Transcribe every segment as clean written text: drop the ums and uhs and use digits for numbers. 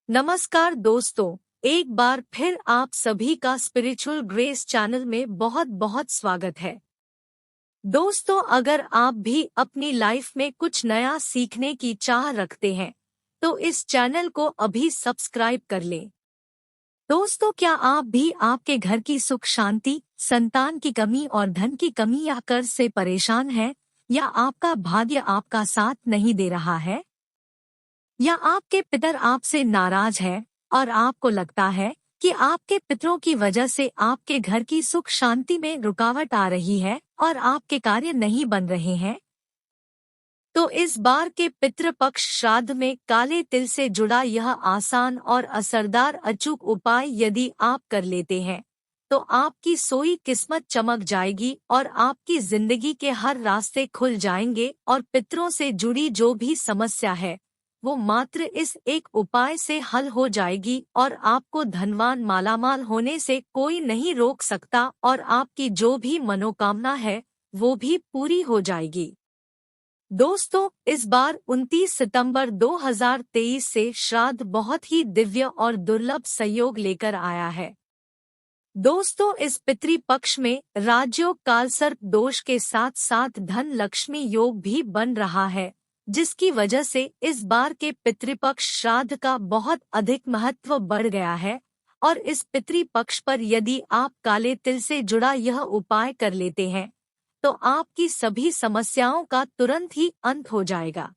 नमस्कार दोस्तों, एक बार फिर आप सभी का स्पिरिचुअल ग्रेस चैनल में बहुत बहुत स्वागत है। दोस्तों, अगर आप भी अपनी लाइफ में कुछ नया सीखने की चाह रखते हैं तो इस चैनल को अभी सब्सक्राइब कर लें। दोस्तों, क्या आप भी आपके घर की सुख शांति, संतान की कमी और धन की कमी या कर्ज से परेशान हैं, या आपका भाग्य आपका साथ नहीं दे रहा है, या आपके पितर आपसे नाराज है और आपको लगता है कि आपके पितरों की वजह से आपके घर की सुख शांति में रुकावट आ रही है और आपके कार्य नहीं बन रहे हैं? तो इस बार के पितृपक्ष श्राद्ध में काले तिल से जुड़ा यह आसान और असरदार अचूक उपाय यदि आप कर लेते हैं तो आपकी सोई किस्मत चमक जाएगी और आपकी जिंदगी के हर रास्ते खुल जाएंगे और पितरों से जुड़ी जो भी समस्या है वो मात्र इस एक उपाय से हल हो जाएगी और आपको धनवान मालामाल होने से कोई नहीं रोक सकता और आपकी जो भी मनोकामना है वो भी पूरी हो जाएगी। दोस्तों, इस बार 29 सितंबर 2023 से श्राद्ध बहुत ही दिव्य और दुर्लभ संयोग लेकर आया है। दोस्तों, इस पितृपक्ष में राजयोग कालसर्प दोष के साथ साथ धन लक्ष्मी योग भी बन रहा है, जिसकी वजह से इस बार के पितृपक्ष श्राद्ध का बहुत अधिक महत्व बढ़ गया है। और इस पितृपक्ष पर यदि आप काले तिल से जुड़ा यह उपाय कर लेते हैं तो आपकी सभी समस्याओं का तुरंत ही अंत हो जाएगा।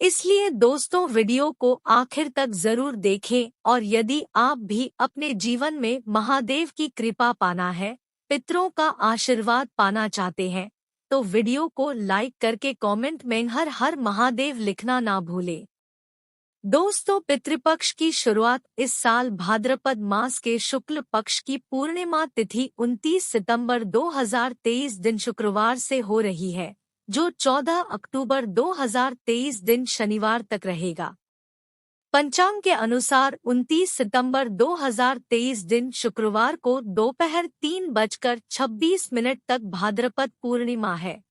इसलिए दोस्तों, वीडियो को आखिर तक जरूर देखें और यदि आप भी अपने जीवन में महादेव की कृपा पाना है, पितरों का आशीर्वाद पाना चाहते हैं, तो वीडियो को लाइक करके कमेंट में हर हर महादेव लिखना ना भूलें। दोस्तों, पितृपक्ष की शुरुआत इस साल भाद्रपद मास के शुक्ल पक्ष की पूर्णिमा तिथि 29 सितंबर 2023 दिन शुक्रवार से हो रही है, जो 14 अक्टूबर 2023 दिन शनिवार तक रहेगा। पंचांग के अनुसार 29 सितंबर 2023 दिन शुक्रवार को दोपहर 3:26 तक भाद्रपद पूर्णिमा है।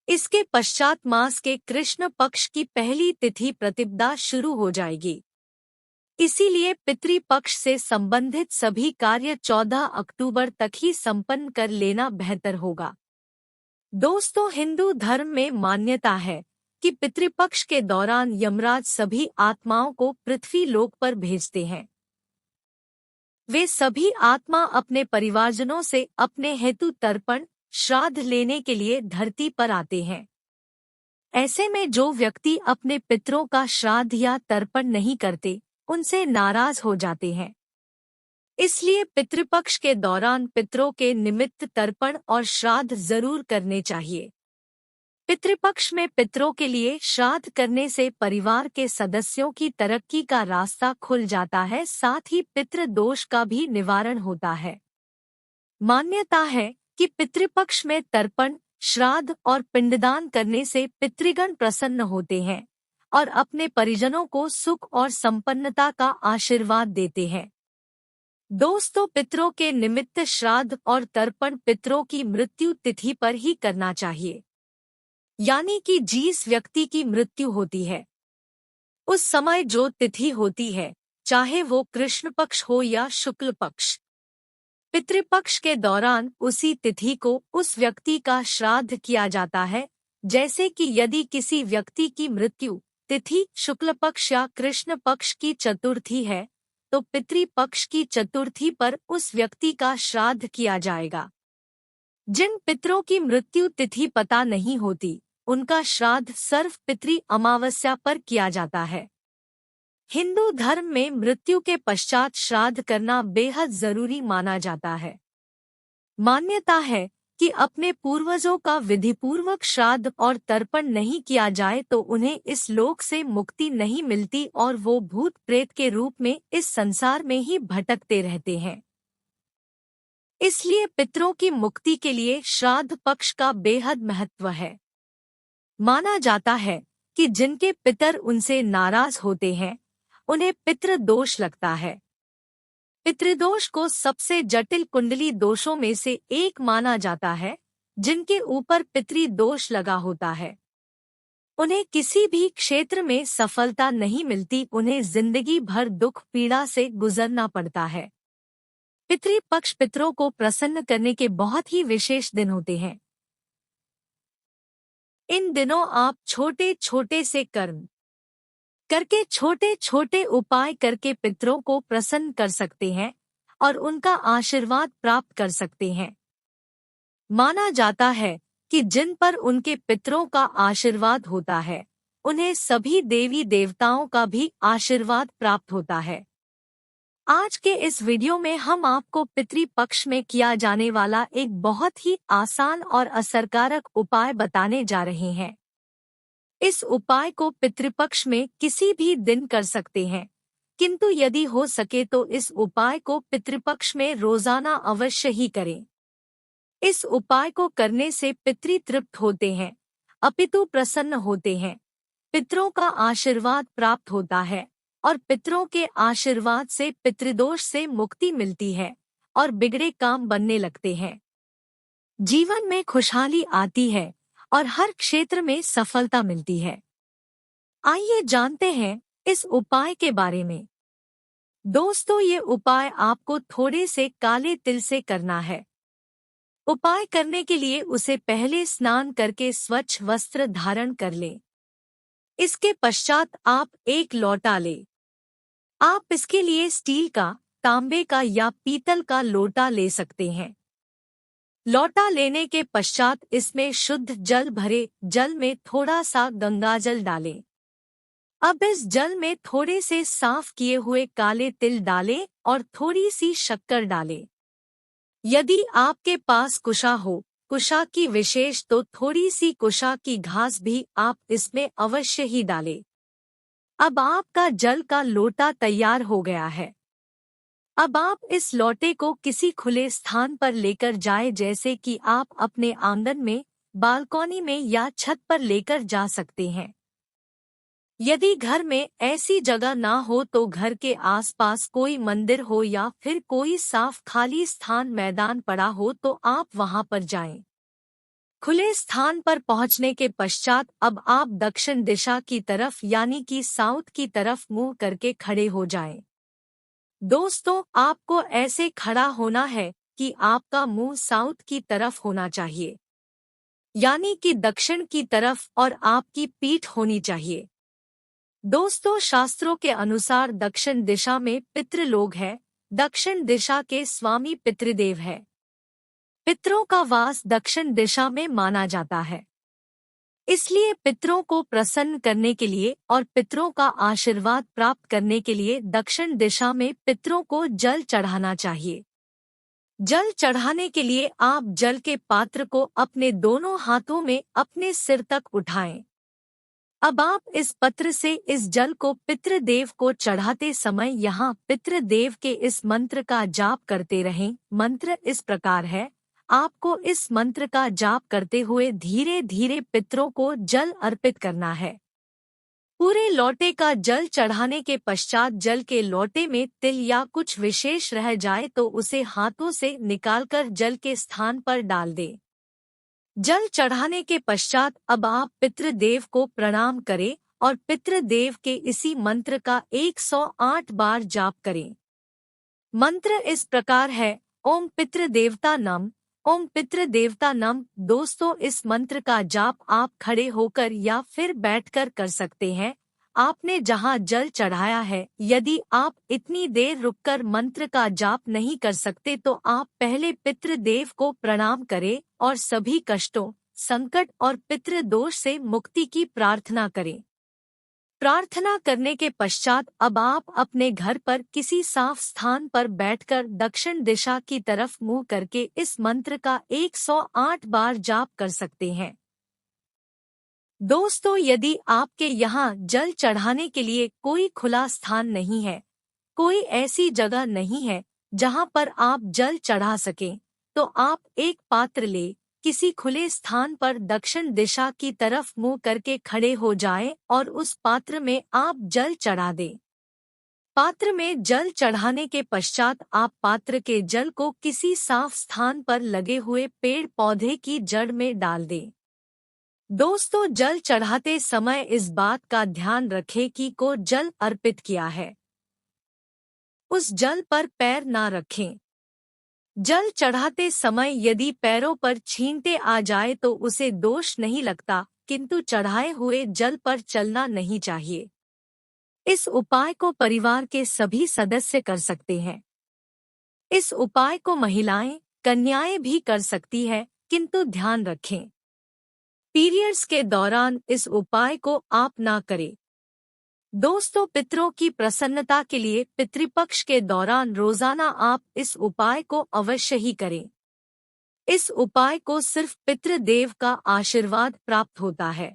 इसके पश्चात मास के कृष्ण पक्ष की पहली तिथि प्रतिपदा शुरू हो जाएगी। इसीलिए पितृपक्ष से संबंधित सभी कार्य 14 अक्टूबर तक ही संपन्न कर लेना बेहतर होगा। दोस्तों, हिंदू धर्म में मान्यता है कि पितृपक्ष के दौरान यमराज सभी आत्माओं को पृथ्वी लोक पर भेजते हैं। वे सभी आत्मा अपने परिवारजनों से अपने हेतु तर्पण श्राद्ध लेने के लिए धरती पर आते हैं। ऐसे में जो व्यक्ति अपने पितरों का श्राद्ध या तर्पण नहीं करते, उनसे नाराज हो जाते हैं। इसलिए पितृपक्ष के दौरान पितरों के निमित्त तर्पण और श्राद्ध जरूर करने चाहिए। पितृपक्ष में पितरों के लिए श्राद्ध करने से परिवार के सदस्यों की तरक्की का रास्ता खुल जाता है, साथ ही पितृ दोष का भी निवारण होता है। मान्यता है कि पितृपक्ष में तर्पण, श्राद्ध और पिंडदान करने से पितृगण प्रसन्न होते हैं और अपने परिजनों को सुख और संपन्नता का आशीर्वाद देते हैं। दोस्तों, पितरों के निमित्त श्राद्ध और तर्पण पितरों की मृत्यु तिथि पर ही करना चाहिए, यानी कि जिस व्यक्ति की मृत्यु होती है उस समय जो तिथि होती है, चाहे वो कृष्ण पक्ष हो या शुक्ल पक्ष, पितृपक्ष के दौरान उसी तिथि को उस व्यक्ति का श्राद्ध किया जाता है। जैसे कि यदि किसी व्यक्ति की मृत्यु तिथि शुक्ल पक्ष या कृष्ण पक्ष की चतुर्थी है तो पितृपक्ष की चतुर्थी पर उस व्यक्ति का श्राद्ध किया जाएगा। जिन पितरों की मृत्यु तिथि पता नहीं होती, उनका श्राद्ध सर्व पितृ अमावस्या पर किया जाता है। हिंदू धर्म में मृत्यु के पश्चात श्राद्ध करना बेहद जरूरी माना जाता है। मान्यता है कि अपने पूर्वजों का विधिपूर्वक श्राद्ध और तर्पण नहीं किया जाए तो उन्हें इस लोक से मुक्ति नहीं मिलती और वो भूत प्रेत के रूप में इस संसार में ही भटकते रहते हैं। इसलिए पितरों की मुक्ति के लिए श्राद्ध पक्ष का बेहद महत्व है। माना जाता है कि जिनके पितर उनसे नाराज होते हैं उन्हें पितृ दोष लगता है। पितृदोष को सबसे जटिल कुंडली दोषों में से एक माना जाता है, जिनके ऊपर पितृदोष लगा होता है। उन्हें किसी भी क्षेत्र में सफलता नहीं मिलती, उन्हें जिंदगी भर दुख पीड़ा से गुजरना पड़ता है। पितृपक्ष पितरों को प्रसन्न करने के बहुत ही विशेष दिन होते हैं। इन दिनों आप छोटे छोटे से कर्म करके, छोटे छोटे उपाय करके पितरों को प्रसन्न कर सकते हैं और उनका आशीर्वाद प्राप्त कर सकते हैं। माना जाता है कि जिन पर उनके पितरों का आशीर्वाद होता है, उन्हें सभी देवी देवताओं का भी आशीर्वाद प्राप्त होता है। आज के इस वीडियो में हम आपको पितृपक्ष में किया जाने वाला एक बहुत ही आसान और असरकारक उपाय बताने जा रहे हैं। इस उपाय को पितृपक्ष में किसी भी दिन कर सकते हैं, किंतु यदि हो सके तो इस उपाय को पितृपक्ष में रोजाना अवश्य ही करें। इस उपाय को करने से पितृ तृप्त होते हैं, अपितु प्रसन्न होते हैं, पितरों का आशीर्वाद प्राप्त होता है और पितरों के आशीर्वाद से पितृदोष से मुक्ति मिलती है और बिगड़े काम बनने लगते हैं। जीवन में खुशहाली आती है और हर क्षेत्र में सफलता मिलती है। आइए जानते हैं इस उपाय के बारे में। दोस्तों, ये उपाय आपको थोड़े से काले तिल से करना है। उपाय करने के लिए उसे पहले स्नान करके स्वच्छ वस्त्र धारण कर लें। इसके पश्चात आप एक लोटा लें। आप इसके लिए स्टील का, तांबे का या पीतल का लोटा ले सकते हैं। लोटा लेने के पश्चात इसमें शुद्ध जल भरे, जल में थोड़ा सा गंगाजल डालें। अब इस जल में थोड़े से साफ किए हुए काले तिल डालें और थोड़ी सी शक्कर डालें। यदि आपके पास कुशा हो, कुशा की विशेष तो थोड़ी सी कुशा की घास भी आप इसमें अवश्य ही डालें। अब आपका जल का लोटा तैयार हो गया है। अब आप इस लोटे को किसी खुले स्थान पर लेकर जाएं, जैसे कि आप अपने आंगन में, बालकनी में या छत पर लेकर जा सकते हैं। यदि घर में ऐसी जगह ना हो तो घर के आसपास कोई मंदिर हो या फिर कोई साफ खाली स्थान, मैदान पड़ा हो तो आप वहां पर जाएं। खुले स्थान पर पहुंचने के पश्चात अब आप दक्षिण दिशा की तरफ यानी कि साउथ की तरफ मुंह करके खड़े हो जाएं। दोस्तों, आपको ऐसे खड़ा होना है कि आपका मुंह साउथ की तरफ होना चाहिए, यानी कि दक्षिण की तरफ, और आपकी पीठ होनी चाहिए। दोस्तों, शास्त्रों के अनुसार दक्षिण दिशा में पितृ लोग हैं। दक्षिण दिशा के स्वामी पितृदेव है। पितरों का वास दक्षिण दिशा में माना जाता है। इसलिए पितरों को प्रसन्न करने के लिए और पितरों का आशीर्वाद प्राप्त करने के लिए दक्षिण दिशा में पितरों को जल चढ़ाना चाहिए। जल चढ़ाने के लिए आप जल के पात्र को अपने दोनों हाथों में अपने सिर तक उठाएं। अब आप इस पत्र से इस जल को पितृदेव को चढ़ाते समय यहाँ पितृदेव के इस मंत्र का जाप करते रहें। मंत्र इस प्रकार है। आपको इस मंत्र का जाप करते हुए धीरे धीरे पितरों को जल अर्पित करना है। पूरे लोटे का जल चढ़ाने के पश्चात जल के लोटे में तिल या कुछ विशेष रह जाए तो उसे हाथों से निकालकर जल के स्थान पर डाल दें। जल चढ़ाने के पश्चात अब आप पितृदेव को प्रणाम करें और पितृदेव के इसी मंत्र का 108 बार जाप करें। मंत्र इस प्रकार है। ओम पितृदेवता नम, ओम पितृदेवता नम। दोस्तों, इस मंत्र का जाप आप खड़े होकर या फिर बैठकर कर सकते हैं। आपने जहां जल चढ़ाया है, यदि आप इतनी देर रुककर मंत्र का जाप नहीं कर सकते तो आप पहले पितृदेव को प्रणाम करें और सभी कष्टों, संकट और पितृदोष से मुक्ति की प्रार्थना करें। प्रार्थना करने के पश्चात अब आप अपने घर पर किसी साफ स्थान पर बैठकर दक्षिण दिशा की तरफ मुंह करके इस मंत्र का 108 बार जाप कर सकते हैं। दोस्तों, यदि आपके यहाँ जल चढ़ाने के लिए कोई खुला स्थान नहीं है, कोई ऐसी जगह नहीं है जहाँ पर आप जल चढ़ा सकें, तो आप एक पात्र ले किसी खुले स्थान पर दक्षिण दिशा की तरफ मुंह करके खड़े हो जाएं और उस पात्र में आप जल चढ़ा दें। पात्र में जल चढ़ाने के पश्चात आप पात्र के जल को किसी साफ स्थान पर लगे हुए पेड़ पौधे की जड़ में डाल दें। दोस्तों, जल चढ़ाते समय इस बात का ध्यान रखें कि को जल अर्पित किया है उस जल पर पैर ना रखें। जल चढ़ाते समय यदि पैरों पर छींटे आ जाए तो उसे दोष नहीं लगता, किंतु चढ़ाए हुए जल पर चलना नहीं चाहिए। इस उपाय को परिवार के सभी सदस्य कर सकते हैं। इस उपाय को महिलाएं, कन्याएं भी कर सकती है, किंतु ध्यान रखें, पीरियड्स के दौरान इस उपाय को आप ना करें। दोस्तों, पितरों की प्रसन्नता के लिए पितृपक्ष के दौरान रोजाना आप इस उपाय को अवश्य ही करें। इस उपाय को सिर्फ पितृदेव का आशीर्वाद प्राप्त होता है।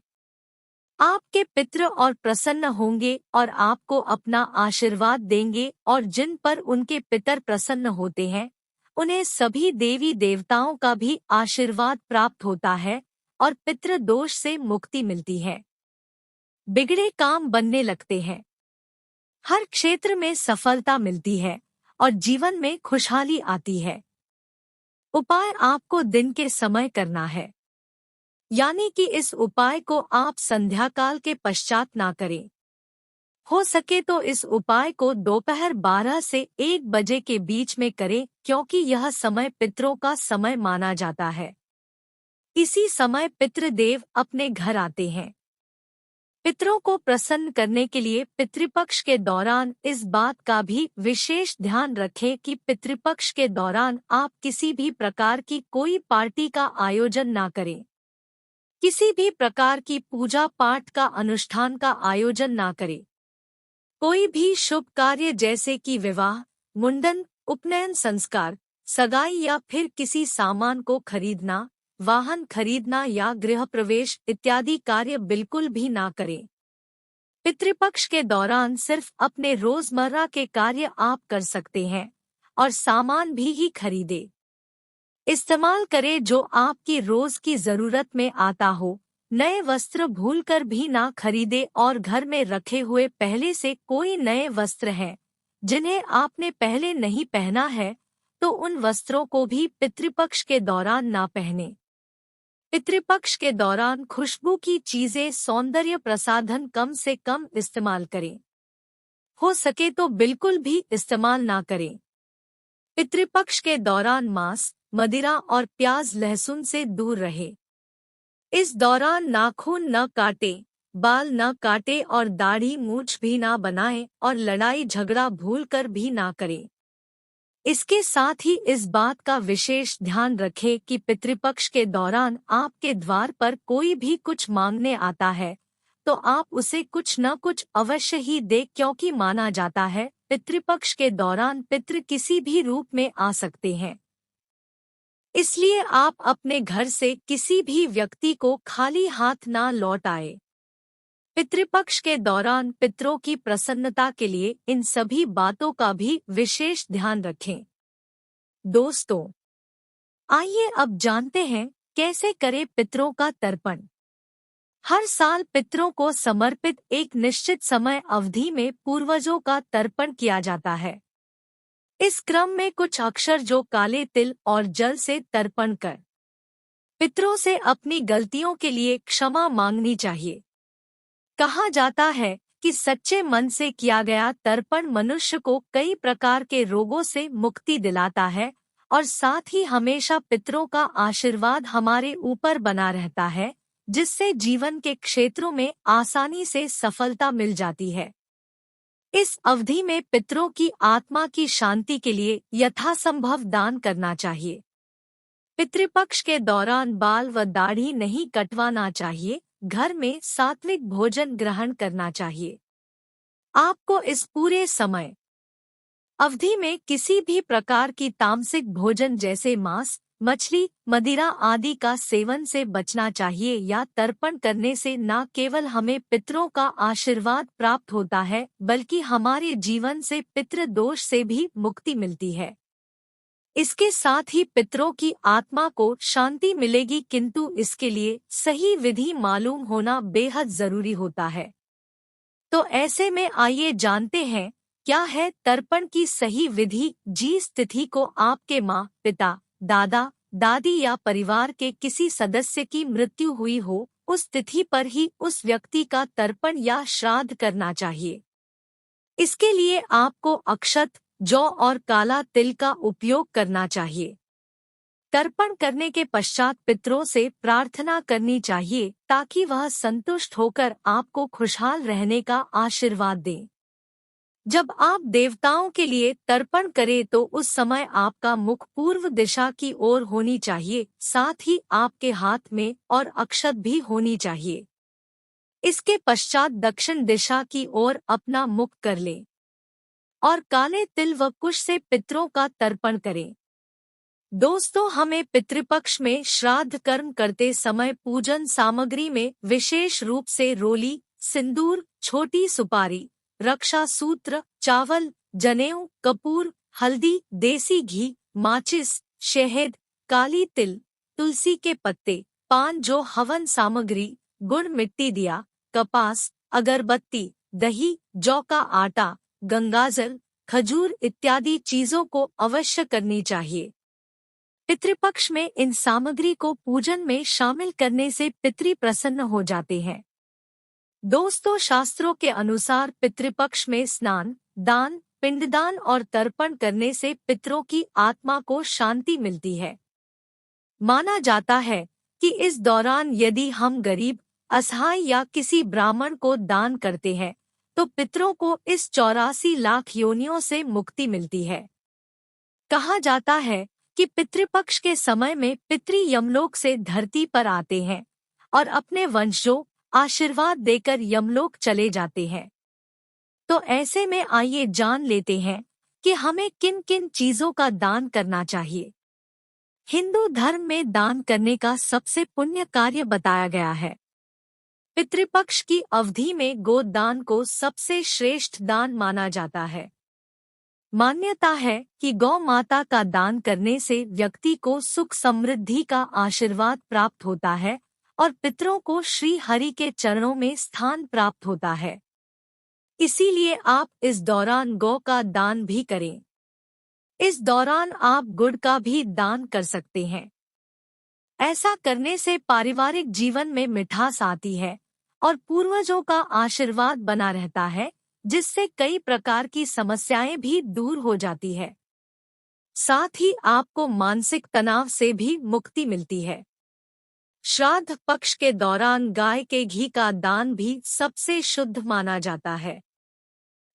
आपके पितृ और प्रसन्न होंगे और आपको अपना आशीर्वाद देंगे, और जिन पर उनके पितर प्रसन्न होते हैं उन्हें सभी देवी देवताओं का भी आशीर्वाद प्राप्त होता है और पितृ दोष से मुक्ति मिलती है। बिगड़े काम बनने लगते हैं, हर क्षेत्र में सफलता मिलती है और जीवन में खुशहाली आती है। उपाय आपको दिन के समय करना है, यानी कि इस उपाय को आप संध्या काल के पश्चात ना करें। हो सके तो इस उपाय को दोपहर 12 से 1 बजे के बीच में करें, क्योंकि यह समय पितरों का समय माना जाता है। इसी समय पितृदेव अपने घर आते हैं। पितरों को प्रसन्न करने के लिए पितृपक्ष के दौरान इस बात का भी विशेष ध्यान रखें कि पितृपक्ष के दौरान आप किसी भी प्रकार की कोई पार्टी का आयोजन ना करें। किसी भी प्रकार की पूजा पाठ का अनुष्ठान का आयोजन ना करें। कोई भी शुभ कार्य जैसे कि विवाह, मुंडन, उपनयन संस्कार, सगाई या फिर किसी सामान को खरीदना, वाहन खरीदना या गृह प्रवेश इत्यादि कार्य बिल्कुल भी ना करें। पितृपक्ष के दौरान सिर्फ अपने रोजमर्रा के कार्य आप कर सकते हैं और सामान भी ही खरीदे, इस्तेमाल करें जो आपकी रोज की जरूरत में आता हो। नए वस्त्र भूलकर भी ना खरीदे, और घर में रखे हुए पहले से कोई नए वस्त्र हैं जिन्हें आपने पहले नहीं पहना है तो उन वस्त्रों को भी पितृपक्ष के दौरान ना पहने। पितृपक्ष के दौरान खुशबू की चीजें, सौंदर्य प्रसाधन कम से कम इस्तेमाल करें। हो सके तो बिल्कुल भी इस्तेमाल ना करें। पितृपक्ष के दौरान मांस, मदिरा और प्याज लहसुन से दूर रहे। इस दौरान नाखून न काटे, बाल न काटे और दाढ़ी मूछ भी ना बनाएं और लड़ाई झगड़ा भूलकर भी ना करें। इसके साथ ही इस बात का विशेष ध्यान रखें कि पितृपक्ष के दौरान आपके द्वार पर कोई भी कुछ मांगने आता है तो आप उसे कुछ न कुछ अवश्य ही दे, क्योंकि माना जाता है पितृपक्ष के दौरान पितृ किसी भी रूप में आ सकते हैं। इसलिए आप अपने घर से किसी भी व्यक्ति को खाली हाथ ना लौट आए। पितृपक्ष के दौरान पितरों की प्रसन्नता के लिए इन सभी बातों का भी विशेष ध्यान रखें। दोस्तों, आइए अब जानते हैं कैसे करें पितरों का तर्पण। हर साल पितरों को समर्पित एक निश्चित समय अवधि में पूर्वजों का तर्पण किया जाता है। इस क्रम में कुछ अक्षर जो काले तिल और जल से तर्पण कर पितरों से अपनी गलतियों के लिए क्षमा मांगनी चाहिए। कहा जाता है कि सच्चे मन से किया गया तर्पण मनुष्य को कई प्रकार के रोगों से मुक्ति दिलाता है और साथ ही हमेशा पितरों का आशीर्वाद हमारे ऊपर बना रहता है, जिससे जीवन के क्षेत्रों में आसानी से सफलता मिल जाती है। इस अवधि में पितरों की आत्मा की शांति के लिए यथासंभव दान करना चाहिए। पितृपक्ष के दौरान बाल व दाढ़ी नहीं कटवाना चाहिए। घर में सात्विक भोजन ग्रहण करना चाहिए। आपको इस पूरे समय अवधि में किसी भी प्रकार की तामसिक भोजन जैसे मांस, मछली, मदिरा आदि का सेवन से बचना चाहिए। या तर्पण करने से न केवल हमें पितरों का आशीर्वाद प्राप्त होता है, बल्कि हमारे जीवन से पितृ दोष से भी मुक्ति मिलती है। इसके साथ ही पितरों की आत्मा को शांति मिलेगी, किंतु इसके लिए सही विधि मालूम होना बेहद जरूरी होता है। तो ऐसे में आइए जानते हैं क्या है तर्पण की सही विधि। जिस तिथि को आपके माँ, पिता, दादा, दादी या परिवार के किसी सदस्य की मृत्यु हुई हो उस तिथि पर ही उस व्यक्ति का तर्पण या श्राद्ध करना चाहिए। इसके लिए आपको अक्षत, जौ और काला तिल का उपयोग करना चाहिए। तर्पण करने के पश्चात पितरों से प्रार्थना करनी चाहिए ताकि वह संतुष्ट होकर आपको खुशहाल रहने का आशीर्वाद दें। जब आप देवताओं के लिए तर्पण करें तो उस समय आपका मुख पूर्व दिशा की ओर होनी चाहिए, साथ ही आपके हाथ में और अक्षत भी होनी चाहिए। इसके पश्चात दक्षिण दिशा की ओर अपना मुख कर लें और काले तिल व कुश से पितरों का तर्पण करें। दोस्तों, हमें पितृपक्ष में श्राद्ध कर्म करते समय पूजन सामग्री में विशेष रूप से रोली, सिंदूर, छोटी सुपारी, रक्षा सूत्र, चावल, जनेऊ, कपूर, हल्दी, देसी घी, माचिस, शहद, काली तिल, तुलसी के पत्ते, पान, जो हवन सामग्री, गुड़, मिट्टी दिया, कपास, अगरबत्ती, दही, जौ का आटा, गंगाजल, खजूर इत्यादि चीजों को अवश्य करनी चाहिए। पितृपक्ष में इन सामग्री को पूजन में शामिल करने से पितृ प्रसन्न हो जाते हैं। दोस्तों, शास्त्रों के अनुसार पितृपक्ष में स्नान, दान, पिंडदान और तर्पण करने से पितरों की आत्मा को शांति मिलती है। माना जाता है कि इस दौरान यदि हम गरीब, असहाय या किसी ब्राह्मण को दान करते हैं तो पितरों को इस 84 लाख योनियों से मुक्ति मिलती है। कहा जाता है कि पितृपक्ष के समय में पितृ यमलोक से धरती पर आते हैं और अपने वंशजों आशीर्वाद देकर यमलोक चले जाते हैं। तो ऐसे में आइए जान लेते हैं कि हमें किन किन चीजों का दान करना चाहिए। हिंदू धर्म में दान करने का सबसे पुण्य कार्य बताया गया है। पितृपक्ष की अवधि में गोदान को सबसे श्रेष्ठ दान माना जाता है। मान्यता है कि गौ माता का दान करने से व्यक्ति को सुख समृद्धि का आशीर्वाद प्राप्त होता है और पितरों को श्री हरि के चरणों में स्थान प्राप्त होता है। इसीलिए आप इस दौरान गौ का दान भी करें। इस दौरान आप गुड़ का भी दान कर सकते हैं। ऐसा करने से पारिवारिक जीवन में मिठास आती है और पूर्वजों का आशीर्वाद बना रहता है, जिससे कई प्रकार की समस्याएं भी दूर हो जाती है। साथ ही आपको मानसिक तनाव से भी मुक्ति मिलती है। श्राद्ध पक्ष के दौरान गाय के घी का दान भी सबसे शुद्ध माना जाता है।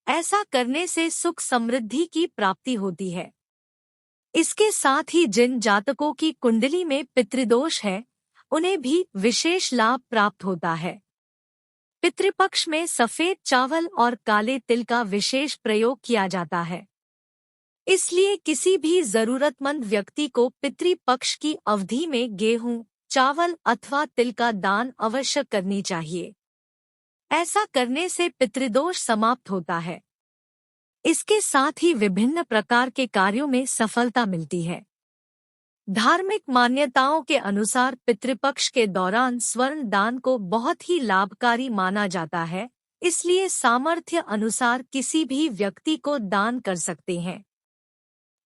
ऐसा करने से सुख समृद्धि की प्राप्ति होती है। इसके साथ ही जिन जातकों की कुंडली में पितृदोष है, उन्हें भी विशेष लाभ प्राप्त होता है। पितृपक्ष में सफेद चावल और काले तिल का विशेष प्रयोग किया जाता है। इसलिए किसी भी जरूरतमंद व्यक्ति को पितृपक्ष की अवधि में गेहूं, चावल अथवा तिल का दान अवश्य करनी चाहिए। ऐसा करने से पितृदोष समाप्त होता है। इसके साथ ही विभिन्न प्रकार के कार्यों में सफलता मिलती है। धार्मिक मान्यताओं के अनुसार पितृपक्ष के दौरान स्वर्ण दान को बहुत ही लाभकारी माना जाता है, इसलिए सामर्थ्य अनुसार किसी भी व्यक्ति को दान कर सकते हैं।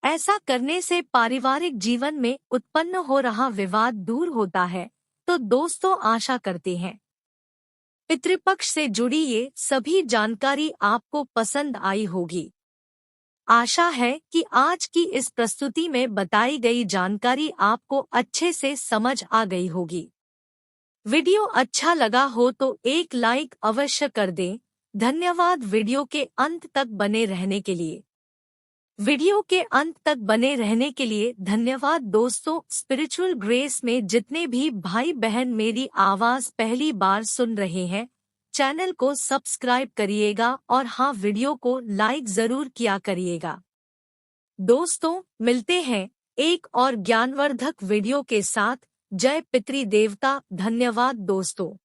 ऐसा करने से पारिवारिक जीवन में उत्पन्न हो रहा विवाद दूर होता है। तो दोस्तों, आशा करते हैं पितृपक्ष से जुड़ी ये सभी जानकारी आपको पसंद आई होगी। आशा है कि आज की इस प्रस्तुति में बताई गई जानकारी आपको अच्छे से समझ आ गई होगी। वीडियो अच्छा लगा हो तो एक लाइक अवश्य कर दें। धन्यवाद वीडियो के अंत तक बने रहने के लिए। वीडियो के अंत तक बने रहने के लिए धन्यवाद दोस्तों। स्पिरिचुअल ग्रेस में जितने भी भाई बहन मेरी आवाज पहली बार सुन रहे हैं, चैनल को सब्सक्राइब करिएगा और हाँ, वीडियो को लाइक जरूर किया करिएगा। दोस्तों, मिलते हैं एक और ज्ञानवर्धक वीडियो के साथ। जय पितृ देवता। धन्यवाद दोस्तों।